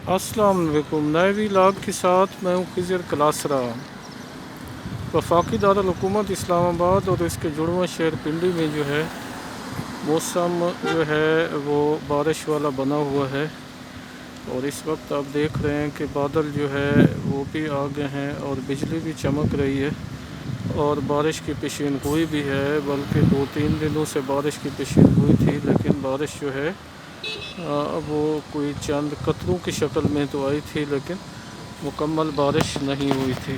السلام علیکم، نئے ویلاگ کے ساتھ میں ہوں خضر کلاسرا۔ وفاقی دارالحکومت اسلام آباد اور اس کے جڑواں شہر پنڈی میں جو ہے موسم جو ہے وہ بارش والا بنا ہوا ہے، اور اس وقت آپ دیکھ رہے ہیں کہ بادل جو ہے وہ بھی آ گئے ہیں اور بجلی بھی چمک رہی ہے اور بارش کی پیشین گوئی بھی ہے، بلکہ 2-3 دنوں سے بارش کی پیشین گوئی تھی، لیکن بارش جو ہے وہ کوئی چند قطروں کی شکل میں تو آئی تھی، لیکن مکمل بارش نہیں ہوئی تھی۔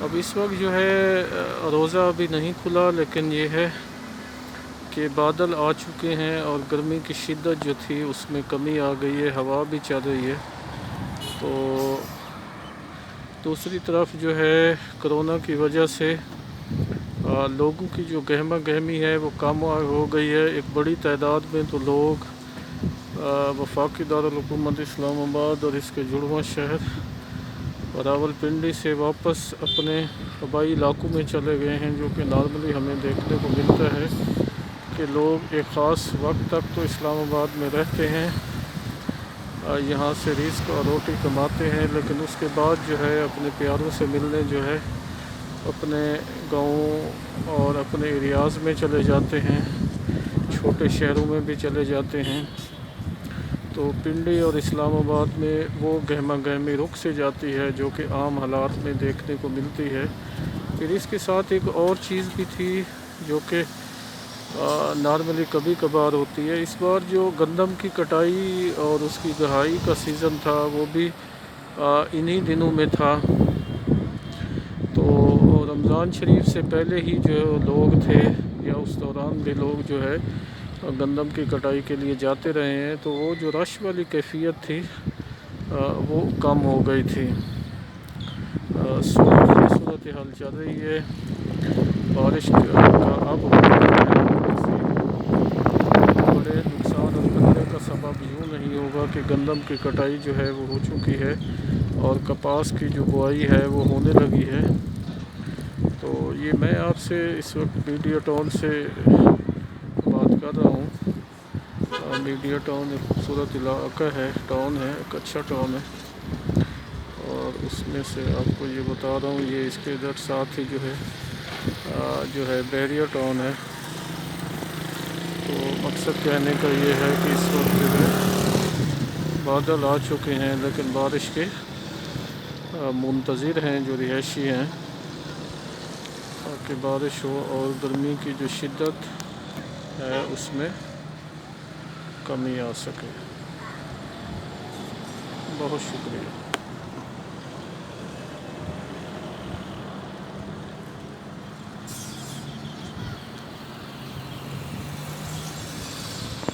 اب اس وقت جو ہے روزہ ابھی نہیں کھلا، لیکن یہ ہے کہ بادل آ چکے ہیں اور گرمی کی شدت جو تھی اس میں کمی آ گئی ہے، ہوا بھی چل رہی ہے۔ تو دوسری طرف جو ہے کرونا کی وجہ سے لوگوں کی جو گہمہ گہمی ہے وہ کم ہو گئی ہے۔ ایک بڑی تعداد میں تو لوگ وفاقی دارالحکومت اسلام آباد اور اس کے جڑواں شہر راول پنڈی سے واپس اپنے آبائی علاقوں میں چلے گئے ہیں، جو کہ نارملی ہمیں دیکھنے کو ملتا ہے کہ لوگ ایک خاص وقت تک تو اسلام آباد میں رہتے ہیں، یہاں سے رزق اور روٹی کماتے ہیں، لیکن اس کے بعد جو ہے اپنے پیاروں سے ملنے جو ہے اپنے گاؤں اور اپنے ایریاز میں چلے جاتے ہیں، چھوٹے شہروں میں بھی چلے جاتے ہیں۔ تو پنڈی اور اسلام آباد میں وہ گہمہ گہمی رک سے جاتی ہے جو کہ عام حالات میں دیکھنے کو ملتی ہے۔ پھر اس کے ساتھ ایک اور چیز بھی تھی جو کہ نارملی کبھی کبھار ہوتی ہے۔ اس بار جو گندم کی کٹائی اور اس کی گہائی کا سیزن تھا وہ بھی انہی دنوں میں تھا، تو رمضان شریف سے پہلے ہی جو لوگ تھے یا اس دوران بھی لوگ جو ہے گندم کی کٹائی کے لیے جاتے رہے ہیں، تو وہ جو رش والی کیفیت تھی وہ کم ہو گئی تھی۔ صورتحال چل رہی ہے، بارش کا اب بڑے نقصان اور خطرے کا سبب یوں نہیں ہوگا کہ گندم کی کٹائی جو ہے وہ ہو چکی ہے اور کپاس کی جو بوائی ہے وہ ہونے لگی ہے۔ تو یہ میں آپ سے اس وقت میڈیا ٹاؤن سے بات کر رہا ہوں۔ میڈیا ٹاؤن ایک خوبصورت علاقہ ہے، ٹاؤن ہے، ایک اچھا ٹاؤن ہے، اور اس میں سے آپ کو یہ بتا رہا ہوں، یہ اس کے ادھر ساتھ ہی جو ہے بحریہ ٹاؤن ہے۔ تو مقصد کہنے کا یہ ہے کہ اس وقت جو ہے بادل آ چکے ہیں، لیکن بارش کے منتظر ہیں جو رہائشی ہیں، تاکہ بارش ہو اور گرمی کی جو شدت ہے اس میں کمی آ سکے۔ بہت شکریہ۔